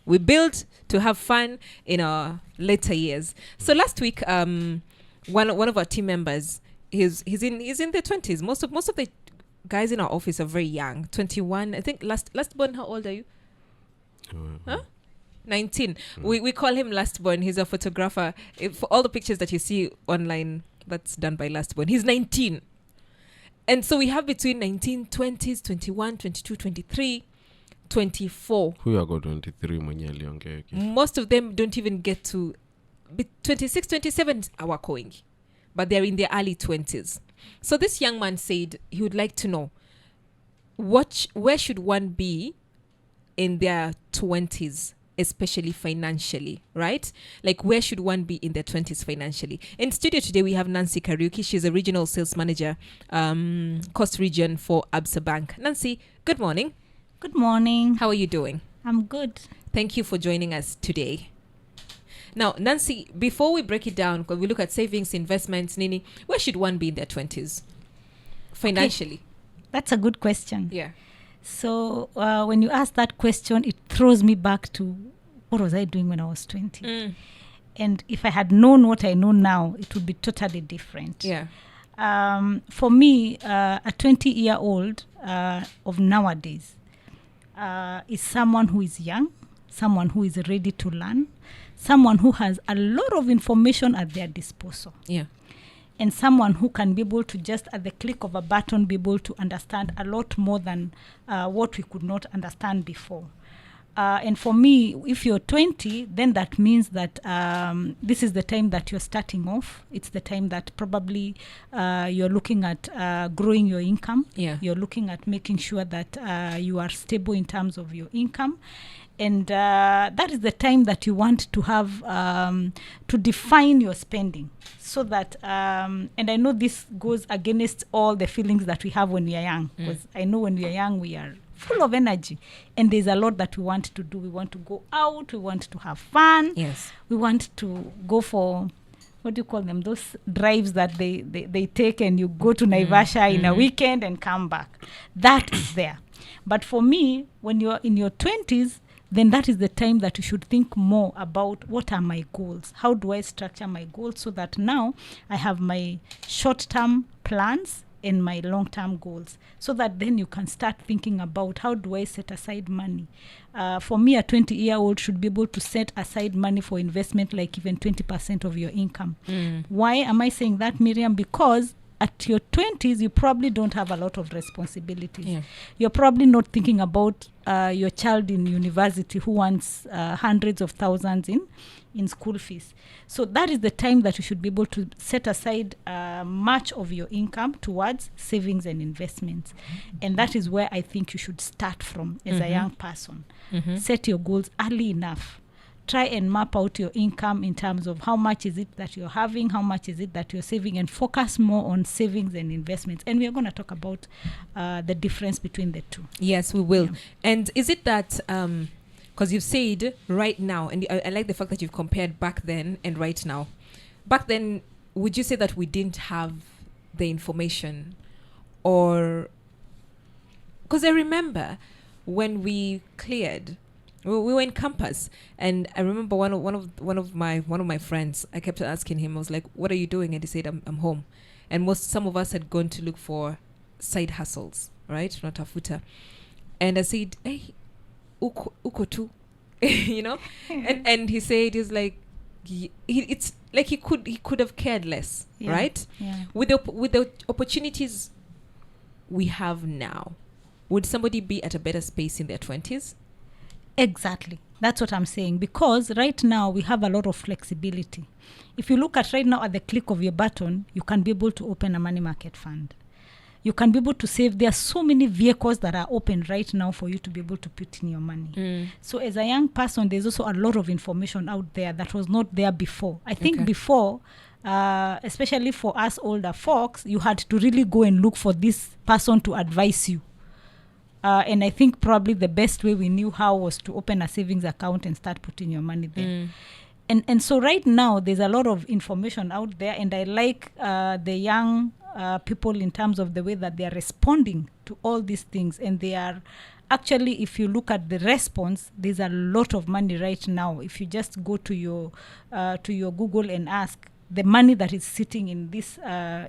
We build to have fun in our later years. So last week, one of our team members, he's in their 20s. Most of the guys in our office are very young. 21. I think last born. How old are you? Huh? 19. We call him last born. He's a photographer. For all the pictures that you see online, that's done by last born. He's 19. And so we have between 19, 20s, 21, 22, 23, 24. Who are got 23 mwenye aliongea? Most of them don't even get to 26, 27 going, but they're in their early 20s. So this young man said he would like to know where should one be in their 20s, especially financially, right? Like, where should one be in their 20s financially? In studio today, we have Nancy Kariuki. She's a regional sales manager, Coast Region for ABSA Bank. Nancy, good morning. Good morning. How are you doing? I'm good. Thank you for joining us today. Now, Nancy, before we break it down, because we look at savings, investments, Nini, where should one be in their 20s financially? Okay. That's a good question. Yeah. So when you ask that question, it throws me back to what was I doing when I was 20? And if I had known what I know now, it would be totally different. Yeah. For me, a 20-year-old of nowadays is someone who is young, someone who is ready to learn, someone who has a lot of information at their disposal. Yeah. And someone who can be able to just at the click of a button be able to understand a lot more than what we could not understand before. And for me, if you're 20, then that means that this is the time that you're starting off. It's the time that probably you're looking at growing your income. Yeah. You're looking at making sure that you are stable in terms of your income. And that is the time that you want to have to define your spending so that, and I know this goes against all the feelings that we have when we are young, because I know when we are young, we are full of energy and there's a lot that we want to do. We want to go out, we want to have fun. Yes. We want to go for, what do you call them? Those drives that they take and you go to Naivasha in a weekend and come back. That is there. But for me, when you're in your 20s, then that is the time that you should think more about what are my goals? How do I structure my goals so that now I have my short-term plans and my long-term goals, so that then you can start thinking about how do I set aside money. For me, a 20-year-old should be able to set aside money for investment, like even 20% of your income. Why am I saying that, Miriam? Because at your 20s, you probably don't have a lot of responsibilities. Yeah. You're probably not thinking about your child in university who wants hundreds of thousands in school fees. So that is the time that you should be able to set aside much of your income towards savings and investments. And that is where I think you should start from as a young person. Set your goals early enough. Try and map out your income in terms of how much is it that you're having, how much is it that you're saving, and focus more on savings and investments. And we are going to talk about the difference between the two. Yes, we will. Yeah. And is it that, because you've said right now, and I like the fact that you've compared back then and right now. Back then, would you say that we didn't have the information? Or, because I remember when we cleared, we were in campus, and I remember one of my friends, I kept asking him, I was like, what are you doing? And he said, I'm home. And some of us had gone to look for side hustles, right? Not tafuta. And I said, hey, uko tu, you know? and he said, he's like, it's like he could have cared less, right? Yeah. With the opportunities we have now, would somebody be at a better space in their 20s? Exactly. That's what I'm saying. Because right now we have a lot of flexibility. If you look at right now at the click of your button, you can be able to open a money market fund. You can be able to save. There are so many vehicles that are open right now for you to be able to put in your money. So as a young person, there's also a lot of information out there that was not there before. I think before, especially for us older folks, you had to really go and look for this person to advise you. And I think probably the best way we knew how was to open a savings account and start putting your money there. And so right now, there's a lot of information out there, and I like the young people in terms of the way that they are responding to all these things, and they are actually, if you look at the response, there's a lot of money right now. If you just go to your Google and ask, the money that is sitting in this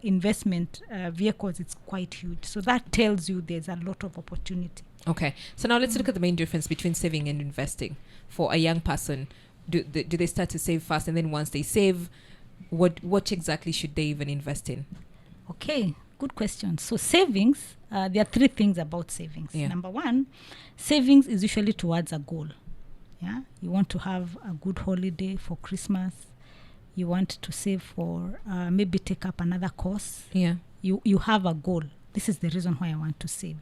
investment vehicles, it's quite huge. So that tells you there's a lot of opportunity. Okay. So now let's look at the main difference between saving and investing. For a young person, do they start to save fast, and then once they save, what exactly should they even invest in? Okay, good question. So savings, there are three things about savings. Yeah. Number one, savings is usually towards a goal. Yeah, you want to have a good holiday for Christmas. You want to save for maybe take up another course. Yeah. You have a goal. This is the reason why I want to save.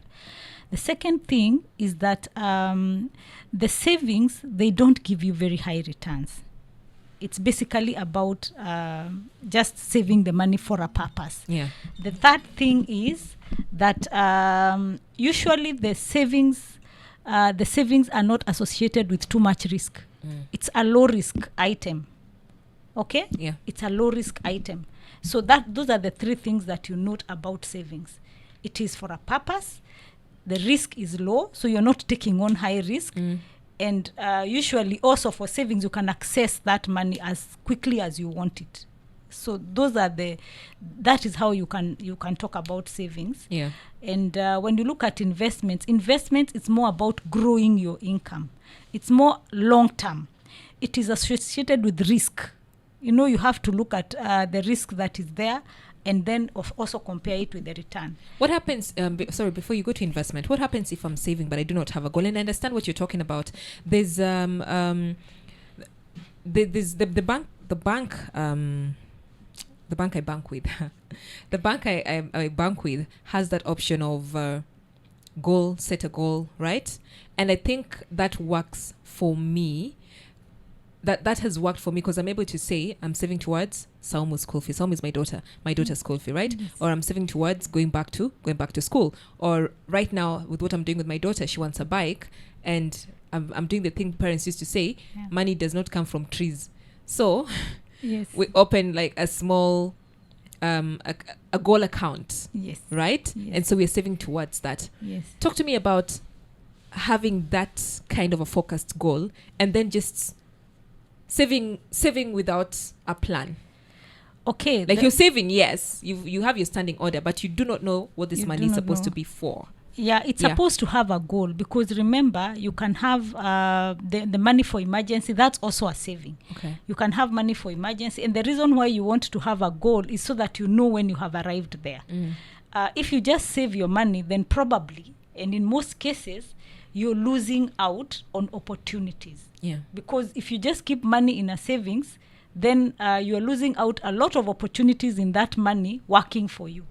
The second thing is that the savings, they don't give you very high returns. It's basically about just saving the money for a purpose. Yeah. The third thing is that usually the savings are not associated with too much risk. It's a low risk item. Okay? Yeah. It's a low risk item. So those are the three things that you note about savings. It is for a purpose. The risk is low, so you're not taking on high risk. And usually also for savings, you can access that money as quickly as you want it. So that is how you can talk about savings. Yeah. And when you look at investments, it's more about growing your income. It's more long term. It is associated with risk. You have to look at the risk that is there, and then also compare it with the return. What happens, before you go to investment, what happens if I'm saving but I do not have a goal? And I understand what you're talking about. There's the bank I bank with. The bank I bank with has that option of set a goal, right? And I think that works for me. That has worked for me because I'm able to say I'm saving towards Saumu's school fee. Saumu is my daughter's school fee, right? Yes. Or I'm saving towards going back to school. Or right now with what I'm doing with my daughter, she wants a bike, and I'm doing the thing parents used to say, money does not come from trees. So yes, we open like a small a goal account. Yes. Right? Yes. And so we're saving towards that. Yes. Talk to me about having that kind of a focused goal and then just saving without a plan. Okay. Like you're saving, yes. You have your standing order, but you do not know what this money is supposed to be for. Yeah, it's supposed to have a goal, because remember, you can have the money for emergency. That's also a saving. Okay. You can have money for emergency. And the reason why you want to have a goal is so that you know when you have arrived there. If you just save your money, then probably, and in most cases, you're losing out on opportunities. Yeah. Because if you just keep money in a savings, then you're losing out a lot of opportunities in that money working for you.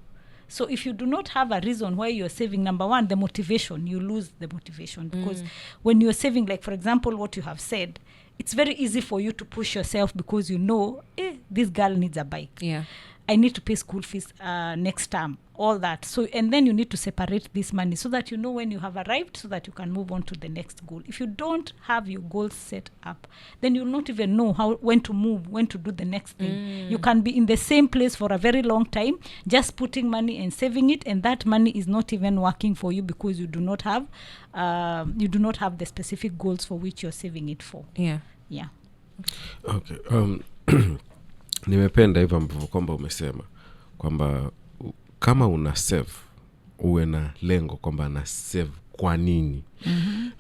So if you do not have a reason why you're saving, number one, the motivation, you lose the motivation. Because when you're saving, like, for example, what you have said, it's very easy for you to push yourself because you know, this girl needs a bike. Yeah. I need to pay school fees next term, all that. So, and then you need to separate this money so that you know when you have arrived, so that you can move on to the next goal. If you don't have your goals set up, then you'll not even know when to move, when to do the next thing. You can be in the same place for a very long time, just putting money and saving it, and that money is not even working for you because you do not have the specific goals for which you're saving it for. Yeah. Yeah. Okay. Nimependa hivyo ambavyo kwamba umesema kwamba kama una save uwe na lengo kwamba na save kwa nini.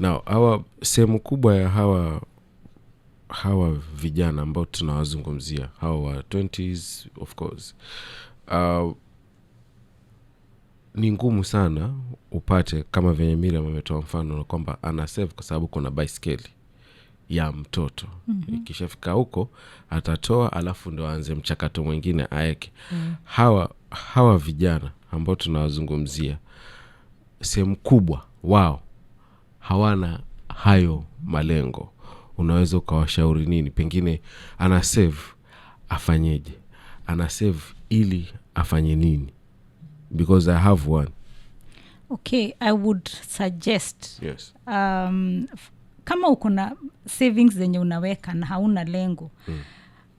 Now sehemu kubwa ya hawa vijana ambao tunawazungumzia, hawa 20s of course, ni ngumu sana upate kama venye Miriam ametoa mfano kwamba ana save kwa sababu kuna baiskeli ya mtoto. Ikishafika huko atatoa, alafu ndo aanze mchakato mwingine aeke. Hawa vijana ambao tunawazungumzia, sehemu kubwa wao hawana hayo malengo. Unaweza ukawashauri nini? Pengine ana save afanyeje? Ana save ili afanye nini? Because I have one. Okay, I would suggest, yes, kama uko na savings zenye unaweka na hauna lengo,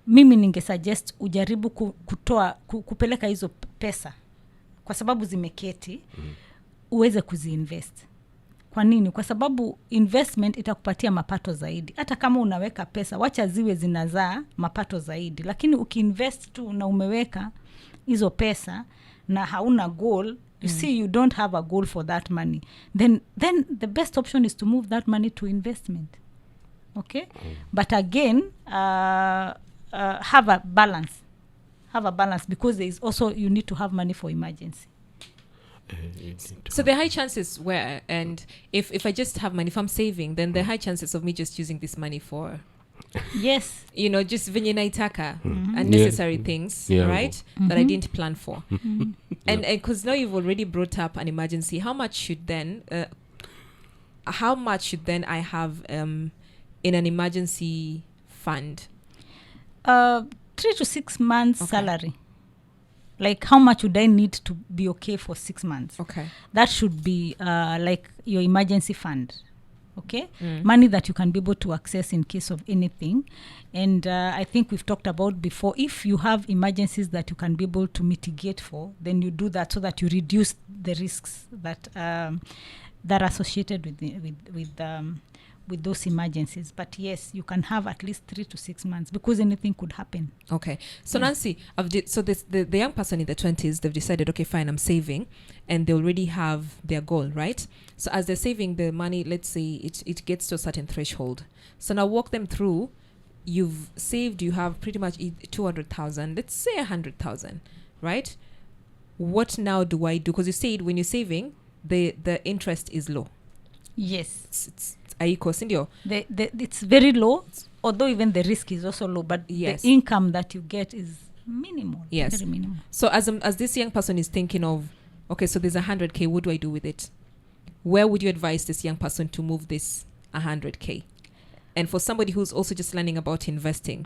mimi ningesuggest ujaribu kupeleka hizo pesa, kwa sababu zimeketi, uweze kuziinvest. Kwa nini? Kwa sababu investment itakupatia mapato zaidi. Hata kama unaweka pesa, wacha ziwe zinazaa mapato zaidi. Lakini ukiinvest tu na umeweka hizo pesa na hauna goal, you see you don't have a goal for that money. Then the best option is to move that money to investment. Okay? But again, have a balance. Have a balance, because there is also, you need to have money for emergency. So the high chances were, and if I just have money, if I'm saving, then the high chances of me just using this money for, Yes. just venye naitaka, unnecessary things, right? That I didn't plan for. And because now you've already brought up an emergency, how much should then I have in an emergency fund? 3 to 6 months salary. Like, how much would I need to be okay for 6 months? Okay. That should be like your emergency fund. Okay? Money that you can be able to access in case of anything. And I think we've talked about before, if you have emergencies that you can be able to mitigate for, then you do that so that you reduce the risks that that are associated with those emergencies. But yes, you can have at least 3 to 6 months, because anything could happen. Okay. So Nancy, the young person in the 20s, they've decided, okay, fine, I'm saving, and they already have their goal, right? So as they're saving the money, let's say it gets to a certain threshold. So now walk them through. You've saved, you have pretty much 200,000, let's say 100,000, right? What now do I do? Because you said when you're saving, the interest is low. Yes. It's it's very low, although even the risk is also low, but the income that you get is minimal. Yes. Very minimal. So as this young person is thinking of, okay, so there's 100K, what do I do with it? Where would you advise this young person to move this 100K? And for somebody who's also just learning about investing,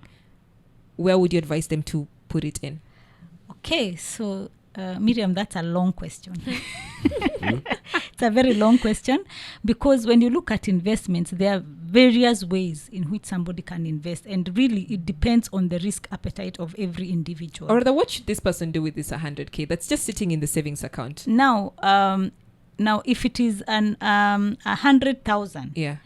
where would you advise them to put it in? Okay, so Miriam, that's a long question. It's a very long question, because when you look at investments, there are various ways in which somebody can invest, and really it depends on the risk appetite of every individual. Or rather, what should this person do with this 100K that's just sitting in the savings account? Now if it is an 100,000,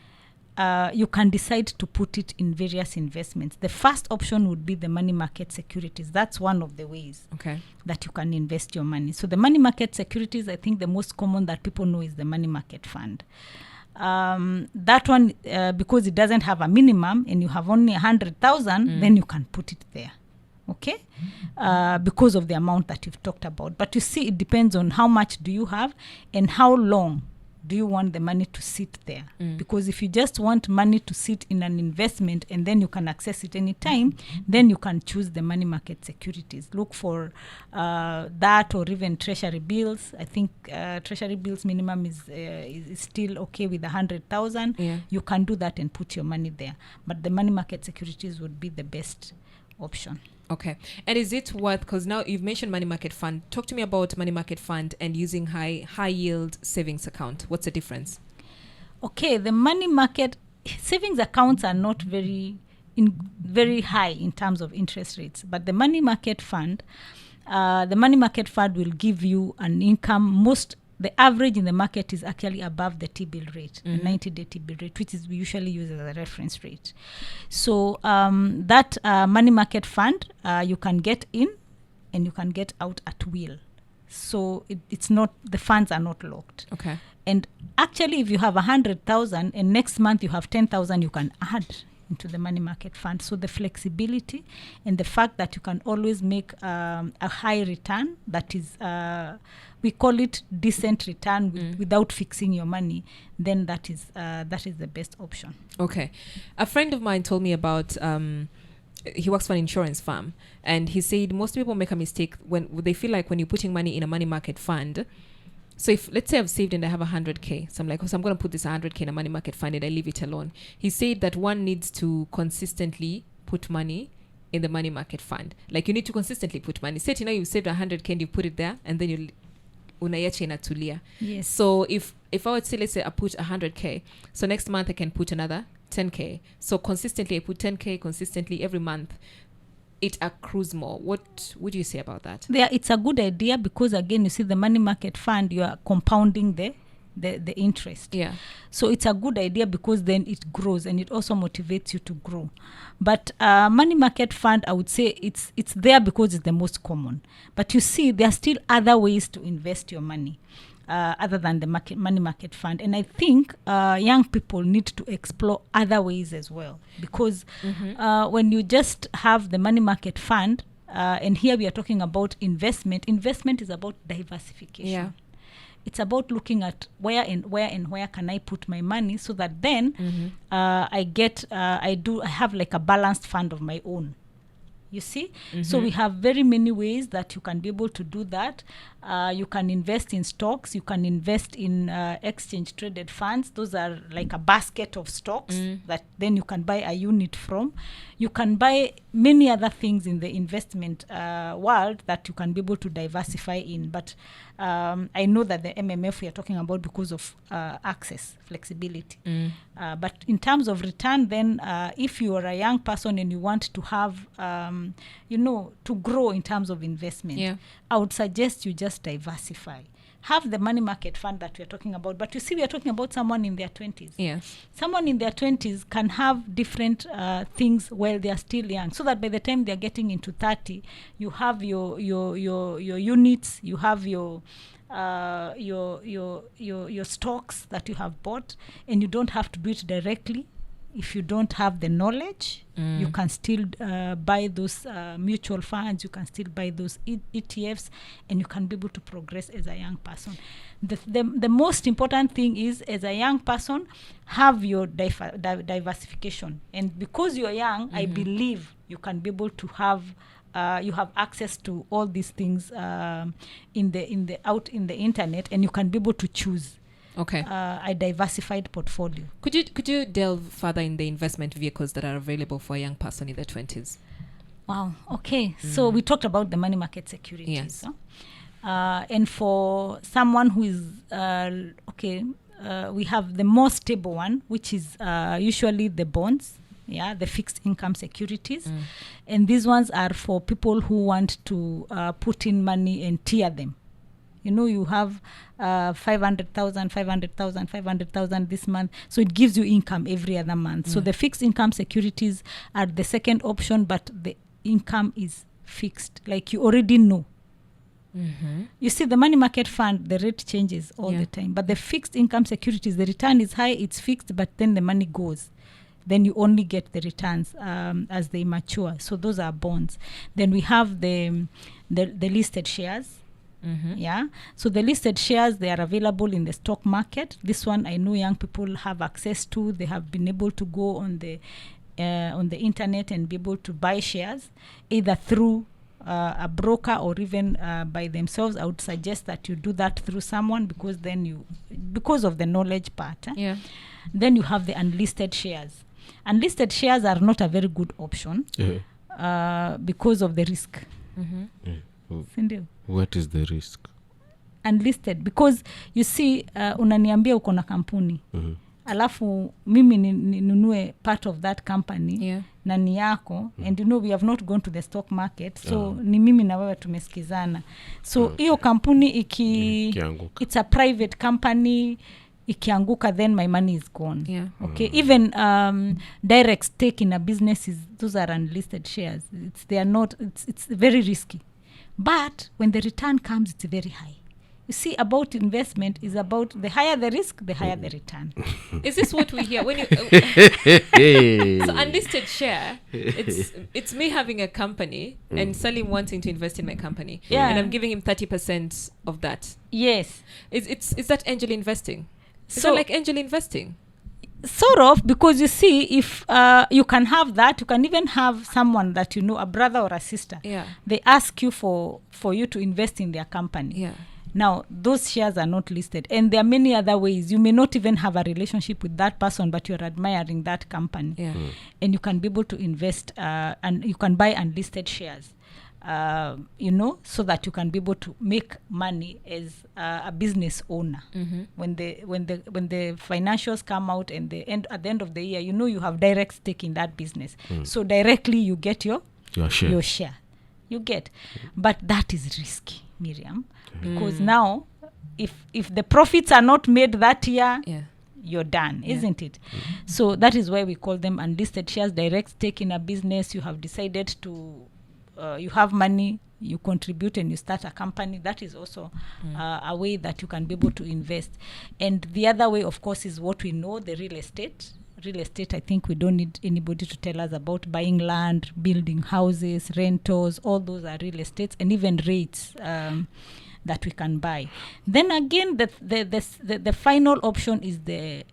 you can decide to put it in various investments. The first option would be the money market securities. That's one of the ways that you can invest your money. So the money market securities, I think the most common that people know is the money market fund. That one, because it doesn't have a minimum and you have only 100,000, then you can put it there. Okay? Because of the amount that you've talked about. But you see, it depends on how much do you have and how long do you want the money to sit there. Because if you just want money to sit in an investment and then you can access it anytime, then you can choose the money market securities. Look for that, or even treasury bills. I think treasury bills minimum is still okay with 100,000. You can do that and put your money there. But the money market securities would be the best option. Okay. And is it worth, because now you've mentioned money market fund. Talk to me about money market fund and using high yield savings account. What's the difference? Okay, the money market savings accounts are not very high in terms of interest rates, but the money market fund will give you an income. The average in the market is actually above the T-bill rate, the 90-day T-bill rate, which is we usually use as a reference rate. So that money market fund, you can get in and you can get out at will. So it's not, the funds are not locked. Okay. And actually, if you have 100,000 and next month you have 10,000, you can add into the money market fund. So the flexibility and the fact that you can always make a high return, that is, we call it decent return without fixing your money, then that is the best option. Okay. A friend of mine told me about, he works for an insurance firm, and he said most people make a mistake when they feel like when you're putting money in a money market fund. So if, let's say I've saved and I have 100K, so I'm like, so I'm going to put this 100K in a money market fund and I leave it alone. He said that one needs to consistently put money in the money market fund. Like, you need to consistently put money. Say, you've saved 100K and you put it there, and then you unaiacha inatulia. Yes. So if I would say, let's say I put 100K, so next month I can put another 10K. So consistently I put 10K consistently every month. It accrues more. What would you say about that? It's a good idea, because again, you see, the money market fund, you are compounding the the interest. Yeah. So it's a good idea because then it grows and it also motivates you to grow. But money market fund, I would say it's there because it's the most common. But you see, there are still other ways to invest your money other than the money market fund. And I think young people need to explore other ways as well. Because when you just have the money market fund, and here we are talking about investment is about diversification. Yeah. It's about looking at where can I put my money so that then I have like a balanced fund of my own. You see? So we have very many ways that you can be able to do that. You can invest in stocks. You can invest in exchange traded funds. Those are like a basket of stocks that then you can buy a unit from. You can buy many other things in the investment world that you can be able to diversify in. But I know that the MMF we are talking about because of access, flexibility. But in terms of return, then if you are a young person and you want to have, to grow in terms of investment, I would suggest you just diversify. Have the money market fund that we are talking about. But you see, we are talking about someone in their 20s. Yes. Someone in their 20s can have different things while they are still young, so that by the time they are getting into 30, you have your units, you have your stocks that you have bought, and you don't have to do it directly. If you don't have the knowledge, you can still buy those mutual funds, you can still buy those ETFs, and you can be able to progress as a young person. The most important thing is, as a young person, have your diversification. And because you're young, I believe you can be able to have you have access to all these things in the internet, and you can be able to choose a diversified portfolio. Could you delve further in the investment vehicles that are available for a young person in their 20s? Wow. Okay. So we talked about the money market securities. Yes. And for someone who is we have the most stable one, which is usually the bonds. The fixed income securities. And these ones are for people who want to put in money and tier them. You have 500,000 this month. So it gives you income every other month. So the fixed income securities are the second option, but the income is fixed. Like you already know. You see, the money market fund, the rate changes all the time. But the fixed income securities, the return is high, it's fixed, but then the money goes. Then you only get the returns as they mature. So those are bonds. Then we have the listed shares. So the listed shares, they are available in the stock market. This one I know young people have access to. They have been able to go on the internet and be able to buy shares, either through a broker or even by themselves. I would suggest that you do that through someone, because of the knowledge part. Then you have the unlisted shares. Unlisted shares are not a very good option because of the risk. What is the risk? Unlisted, because you see, unaniambia uko na kampuni alafu mimi ninunue part of that company na ni yako, and we have not gone to the stock market, so ni mimi na wewe tumesikizana. So hiyo kampuni it's a private company, ikianguka, then my money is gone. Even direct stake in a business those are unlisted shares. It's very risky, but when the return comes, it's very high. You see, about investment is about the higher the risk, the higher the return. Is this what we hear when you so unlisted share, it's me having a company and Salim wanting to invest in my company, and I'm giving him 30% of that? Yes. Is that angel investing? Is So that like angel investing? Sort of, because you see, if you can have that, you can even have someone that a brother or a sister. They ask you for you to invest in their company. Now, those shares are not listed, and there are many other ways. You may not even have a relationship with that person, but you're admiring that company, and you can be able to invest, and you can buy unlisted shares. So that you can be able to make money as a business owner. When the financials come out and at the end of the year, you have direct stake in that business. So directly you get your share. You get, but that is risky, Miriam, because now if the profits are not made that year, Yeah. you're done, Yeah. isn't it? So that is why we call them unlisted shares. Direct stake in a business. You have decided to, you have money, you contribute and you start a company. That is also a way that you can be able to invest. And the other way, of course, is what we know, the real estate. Real estate, I think we don't need anybody to tell us about buying land, building houses, rentals. All those are real estates, and even rates that we can buy. Then again, the final option is the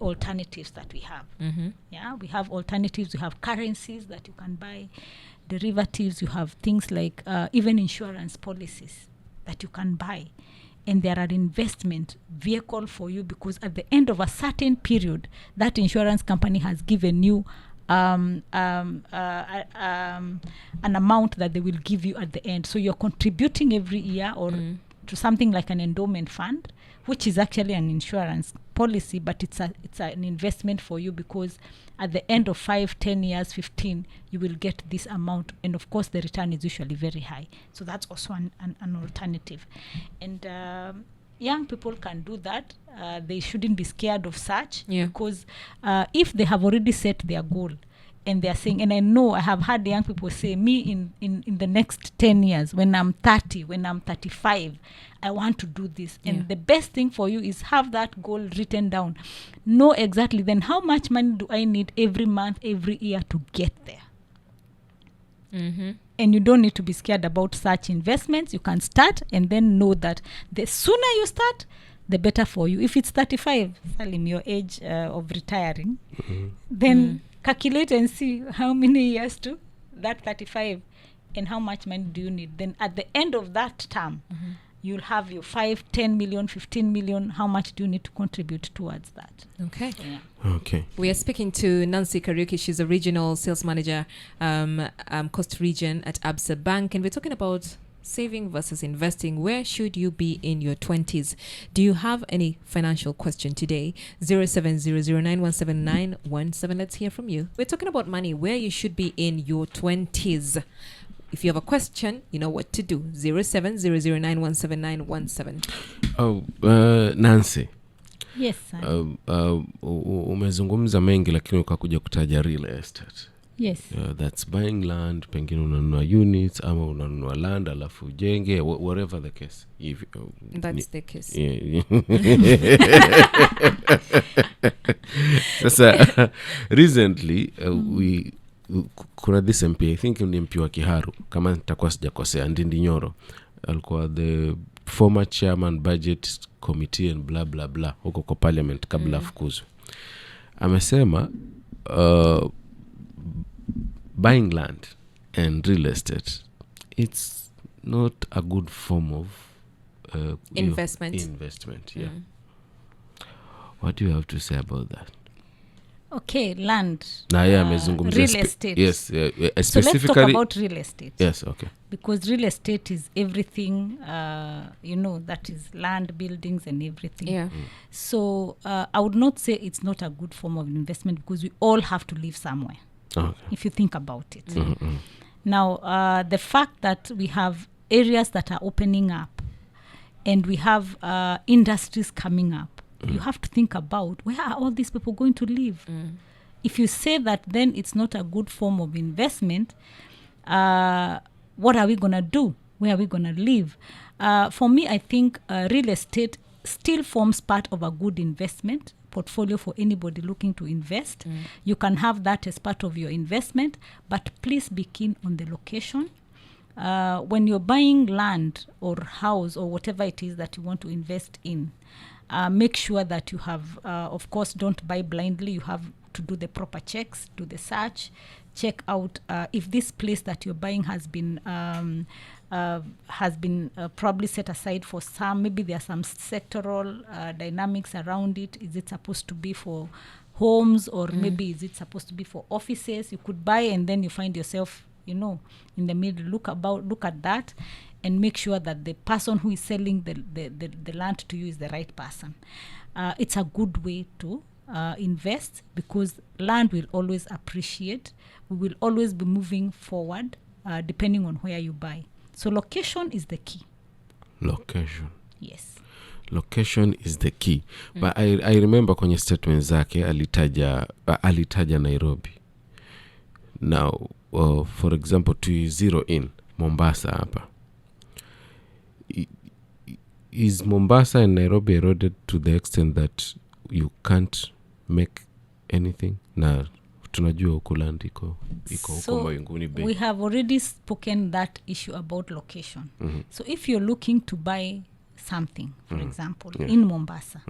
alternatives that we have. Mm-hmm. Yeah, we have alternatives. We have currencies that you can buy, derivatives. You have things like even insurance policies that you can buy. And there are investment vehicle for you, because at the end of a certain period, that insurance company has given you an amount that they will give you at the end. So you're contributing every year or to something like an endowment fund, which is actually an insurance policy, but it's an investment for you, because at the end of 5, 10 years, 15, you will get this amount. And of course, the return is usually very high. So that's also an alternative. And young people can do that. They shouldn't be scared of such, because if they have already set their goal, and they're saying, and I know I have had young people say, me in the next 10 years, when I'm 30, when I'm 35, I want to do this. And the best thing for you is have that goal written down. Know exactly then how much money do I need every month, every year to get there. Mm-hmm. And you don't need to be scared about such investments. You can start, and then know that the sooner you start, the better for you. If it's 35, Salim, your age of retiring, then calculate and see how many years to that 35 and how much money do you need. Then at the end of that term, you'll have your 5, 10 million, 15 million. How much do you need to contribute towards that? Okay. Yeah. Okay. We are speaking to Nancy Kariuki. She's a regional sales manager, Coast Region at ABSA Bank. And we're talking about saving versus investing. Where should you be in your 20s? Do you have any financial question today? 0700917917. Let's hear from you. We're talking about money, where you should be in your 20s. If you have a question, you know what to do. 0700917917. Oh, Nancy. Yes, sir. Umezungumza mengi lakini ukakuja kutaja real estate. Yes. That's buying land, pengine unanunua units ama unanunua land alafu ujenge, whatever the case. That's the case. Yeah. Sasa recently kuna this MP, I think ni MP wa Kiharu, kama nitakuwa sijakosea, Ndindi Nyoro, alikuwa the former chairman budget committee and blah blah blah huko kwa parliament kabla afukuzwe. Amesema buying land and real estate, it's not a good form of investment. Yeah. What do you have to say about that? Okay, land. Real estate. Yes, So let's specifically. talk about real estate. Yes, okay. Because real estate is everything, that is land, buildings, and everything. Yeah. So I would not say it's not a good form of investment, because we all have to live somewhere, if you think about it. Now, the fact that we have areas that are opening up, and we have industries coming up, you have to think about, where are all these people going to live? If you say that, then it's not a good form of investment. What are we going to do? Where are we going to live? For me, I think real estate still forms part of a good investment portfolio for anybody looking to invest. You can have that as part of your investment, but please be keen on the location. When you're buying land or house or whatever it is that you want to invest in, make sure that you have, of course, don't buy blindly. You have to do the proper checks, do the search, check out if this place that you're buying has been probably set aside for some. Maybe there are some sectoral dynamics around it. Is it supposed to be for homes, or maybe is it supposed to be for offices? You could buy and then you find yourself, in the middle. Look at that. And make sure that the person who is selling the land to you is the right person. It's a good way to invest, because land will always appreciate. We will always be moving forward Mm. depending on where you buy. So location is the key. Location. Yes. location is the key. But I remember kwenye statement zake alitaja Nairobi. Now for example, to zero in Mombasa hapa, is Mombasa and Nairobi eroded to the extent that you can't make anything? Na tunajua ukuland iko huko mawinguni bei. We have already spoken that issue about location. So if you're looking to buy something, for example, in Mombasa,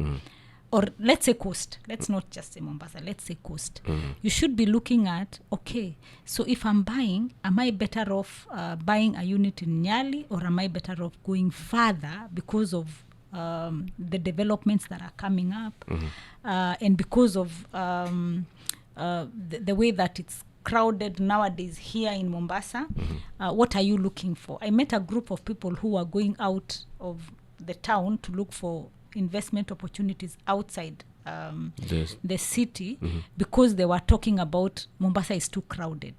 or let's say coast, let's not just say Mombasa, let's say coast, you should be looking at, okay, so if I'm buying, am I better off buying a unit in Nyali, or am I better off going further because of the developments that are coming up, and because of the way that it's crowded nowadays here in Mombasa? What are you looking for? I met a group of people who are going out of the town to look for investment opportunities outside the city, because they were talking about Mombasa is too crowded.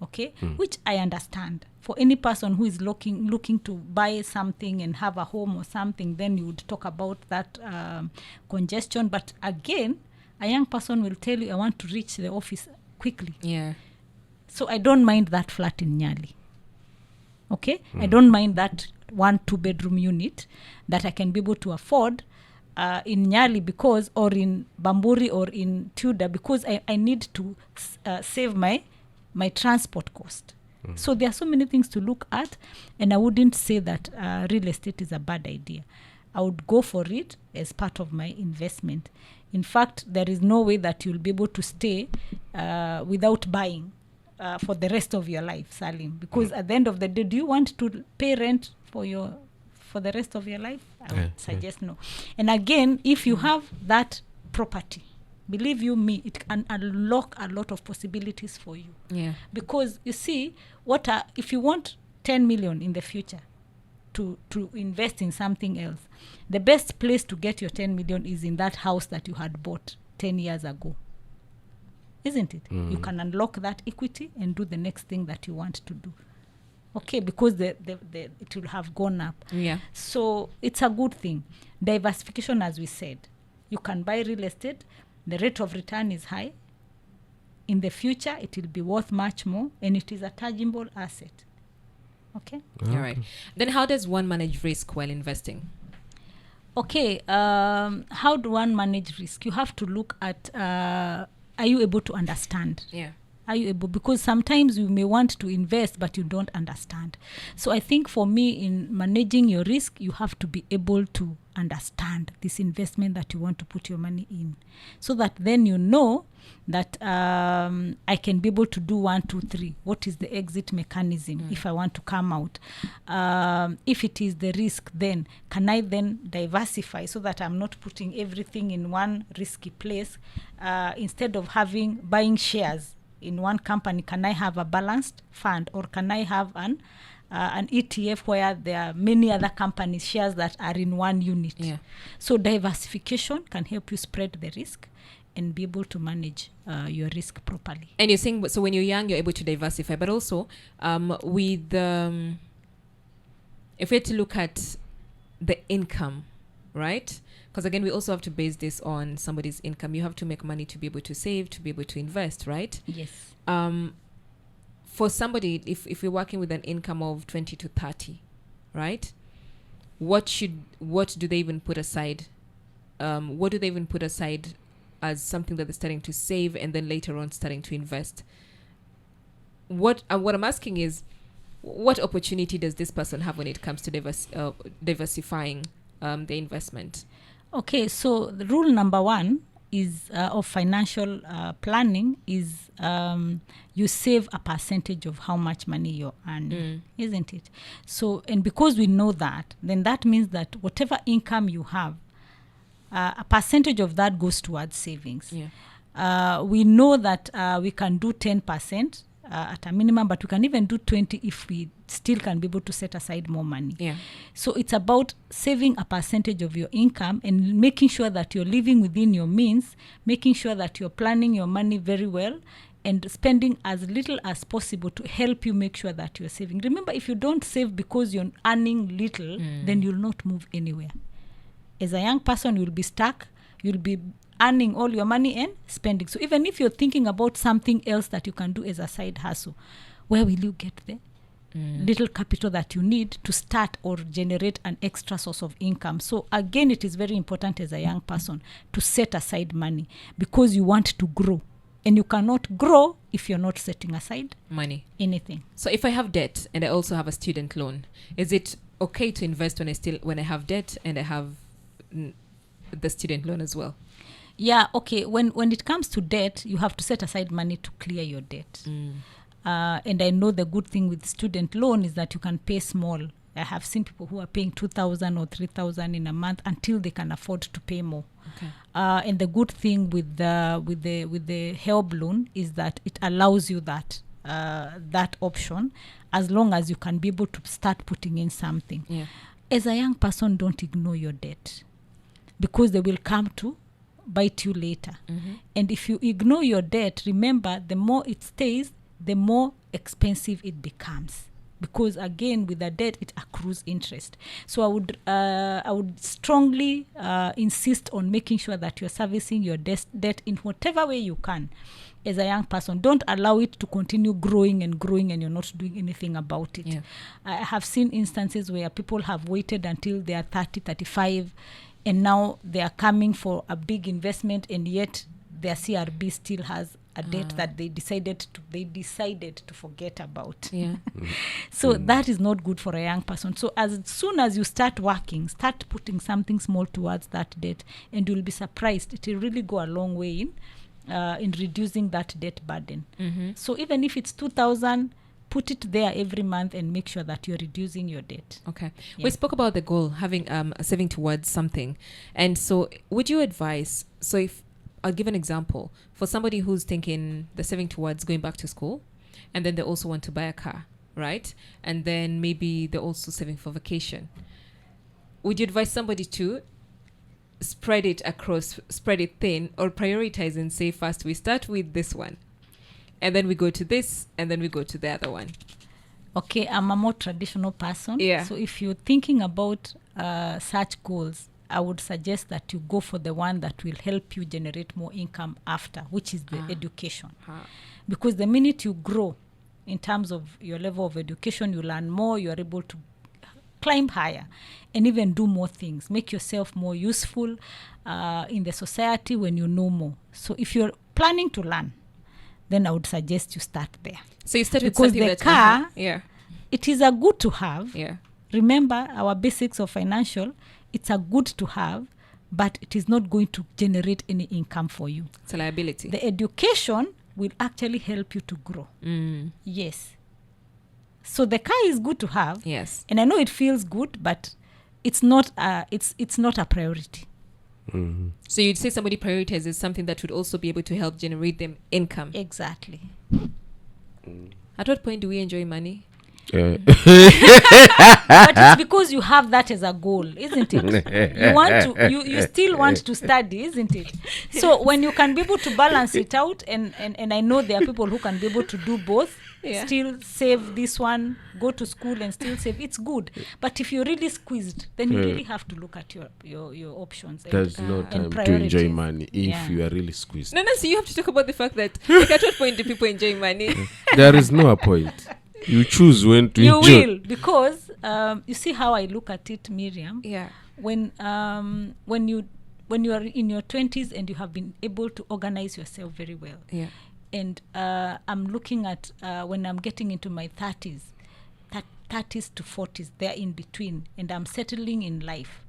Okay, which I understand. For any person who is looking to buy something and have a home or something, then you would talk about that congestion. But again, a young person will tell you, I want to reach the office quickly. Yeah. So I don't mind that flat in Nyali. Okay? I don't mind that 1-2 bedroom unit that I can be able to afford in Nyali, because, or in Bamburi, or in Tudor, because I need to save my transport cost. So there are so many things to look at, and I wouldn't say that real estate is a bad idea. I would go for it as part of my investment. In fact, there is no way that you'll be able to stay without buying for the rest of your life, Salim. Because at the end of the day, do you want to pay rent for the rest of your life? I would suggest no. And again, if you have that property, believe you me, it can unlock a lot of possibilities for you. Yeah. Because you see, if you want 10 million in the future to invest in something else, the best place to get your 10 million is in that house that you had bought 10 years ago. Isn't it? You can unlock that equity and do the next thing that you want to do. Okay, because it will have gone up. Yeah. So it's a good thing. Diversification, as we said. You can buy real estate. The rate of return is high. In the future, it will be worth much more, and it is a tangible asset. Okay? All right. Then how does one manage risk while investing? Okay. How do one manage risk? You have to look at, are you able to understand? Yeah. Are you able? Because sometimes you may want to invest, but you don't understand. So I think for me, in managing your risk, you have to be able to understand this investment that you want to put your money in, so that then you know that I can be able to do 1, 2, 3. What is the exit mechanism if I want to come out? If it is the risk, then can I then diversify so that I'm not putting everything in one risky place? Instead of buying shares in one company, can I have a balanced fund, or can I have an ETF where there are many other companies' shares that are in one unit? Yeah. So diversification can help you spread the risk and be able to manage your risk properly. And you're saying, so when you're young, you're able to diversify, but also with if we had to look at the income, right? Because again, we also have to base this on somebody's income. You have to make money to be able to save, to be able to invest, right? Yes. For somebody, if you're working with an income of 20 to 30, right? What do they even put aside? What do they even put aside as something that they're starting to save and then later on starting to invest? What I'm asking is, what opportunity does this person have when it comes to diversifying the investment? Okay, so the rule number 1 is of financial planning is you save a percentage of how much money you're earning, isn't it? So, and because we know that, then that means that whatever income you have, a percentage of that goes towards savings. Yeah. We know that we can do 10% at a minimum, but we can even do 20 if we still can be able to set aside more money. Yeah. So it's about saving a percentage of your income and making sure that you're living within your means, making sure that you're planning your money very well, and spending as little as possible to help you make sure that you're saving. Remember, if you don't save because you're earning little, then you'll not move anywhere. As a young person, you'll be stuck. You'll be earning all your money and spending. So even if you're thinking about something else that you can do as a side hustle, where will you get the little capital that you need to start or generate an extra source of income? So again, it is very important as a young person to set aside money because you want to grow. And you cannot grow if you're not setting aside money. Anything. So if I have debt and I also have a student loan, is it okay to invest when I have debt and I have the student loan as well? Yeah, okay. When it comes to debt, you have to set aside money to clear your debt. And I know the good thing with student loan is that you can pay small. I have seen people who are paying 2,000 or 3,000 in a month until they can afford to pay more. Okay. And the good thing with the help loan is that it allows you that option as long as you can be able to start putting in something. Yeah. As a young person, don't ignore your debt because they will come to bite you later. And if you ignore your debt, remember, the more it stays, the more expensive it becomes. Because again, with the debt, it accrues interest. So I would strongly insist on making sure that you're servicing your debt in whatever way you can. As a young person, don't allow it to continue growing and you're not doing anything about it. Yeah. I have seen instances where people have waited until they are 30, 35, and now they are coming for a big investment, and yet their CRB still has a debt that they decided to forget about. Yeah. So that is not good for a young person. So as soon as you start working, start putting something small towards that debt, and you'll be surprised. It will really go a long way in reducing that debt burden. So even if it's 2,000, put it there every month and make sure that you're reducing your debt. Okay. Yeah. We spoke about the goal, having a saving towards something. And so would you advise, so if I'll give an example for somebody who's thinking they're saving towards going back to school, and then they also want to buy a car, right? And then maybe they're also saving for vacation. Would you advise somebody to spread it thin, or prioritize and say, first we start with this one, and then we go to this, and then we go to the other one? Okay, I'm a more traditional person. Yeah. So if you're thinking about such goals, I would suggest that you go for the one that will help you generate more income after, which is the education. Because the minute you grow in terms of your level of education, you learn more, you are able to climb higher and even do more things, make yourself more useful in the society when you know more. So if you're planning to learn, then I would suggest you start there. So you start with because something the that car, it is a good to have. Yeah. Remember our basics of financial. It's a good to have, but it is not going to generate any income for you. It's a liability. The education will actually help you to grow. Yes. So the car is good to have. Yes. And I know it feels good, but it's not a priority. So you'd say somebody prioritizes something that would also be able to help generate them income. Exactly. At what point do we enjoy money? But it's because you have that as a goal, isn't it? You want to, you still want to study, isn't it? So when you can be able to balance it out, and I know there are people who can be able to do both, still save this one, go to school and still save, it's good. But if you're really squeezed, then you really have to look at your options. There's no time to enjoy money if you are really squeezed. No, so you have to talk about the fact that like, at what point do people enjoy money? There is no point. You choose when to enjoy. You will, because you see how I look at it, Miriam. Yeah. When you are in your 20s and you have been able to organize yourself very well. Yeah. And I'm looking at when I'm getting into my 30s to 40s, they're in between, and I'm settling in life,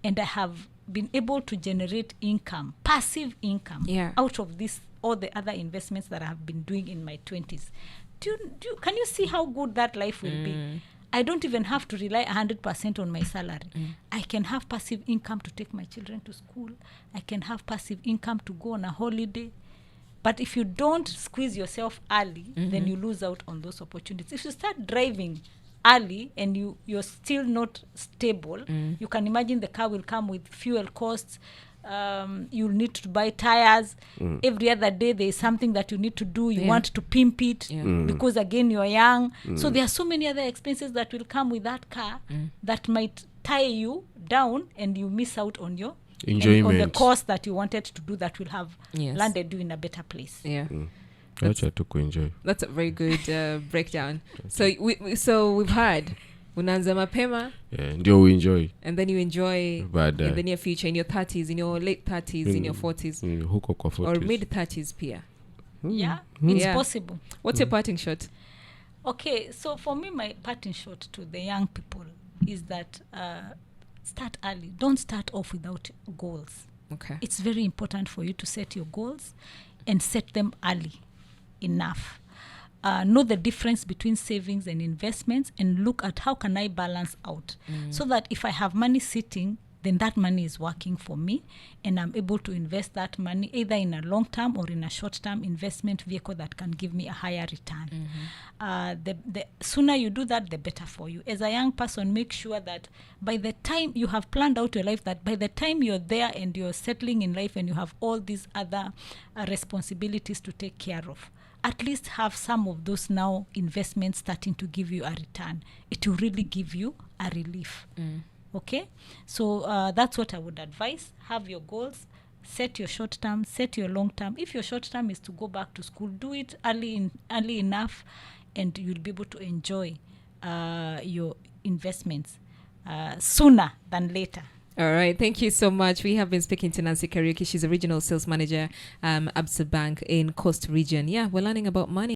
and I have been able to generate income, passive income, out of this all the other investments that I have been doing in my 20s. Can you see how good that life will be? I don't even have to rely 100% on my salary. I can have passive income to take my children to school. I can have passive income to go on a holiday. But if you don't squeeze yourself early, then you lose out on those opportunities. If you start driving early and you're still not stable, you can imagine the car will come with fuel costs. You'll need to buy tires. Every other day there is something that you need to do. You want to pimp it because again you're young. So there are so many other expenses that will come with that car that might tie you down and you miss out on your Enjoyment. on the course that you wanted to do that will have Yes. landed you in a better place. Yeah. Acha tu kuenjoy. That's a very good breakdown. So we've heard unaanza mapema Ndio uenjoy and then you enjoy baadaye. in the near future, in your 30s, in your late 30s, in your 40s, huko kwa 40s. or mid 30s pia. Yeah, it's Yeah. possible. What's your parting shot? Okay, so for me, my parting shot to the young people is that start early. Don't start off without goals. Okay. It's very important for you to set your goals and set them early enough. Know the difference between savings and investments and look at how can I balance out so that if I have money sitting, then that money is working for me and I'm able to invest that money either in a long-term or in a short-term investment vehicle that can give me a higher return. The sooner you do that, the better for you. As a young person, make sure that by the time you have planned out your life, that by the time you're there and you're settling in life and you have all these other responsibilities to take care of, at least have some of those now investments starting to give you a return. It will really give you a relief. Okay, so that's what I would advise. Have your goals, set your short term, set your long term. If your short term is to go back to school, do it early enough, and you'll be able to enjoy your investments sooner than later. All right. Thank you so much. We have been speaking to Nancy Kariuki. She's a regional sales manager, ABSA Bank in Coast Region. Yeah, we're learning about money.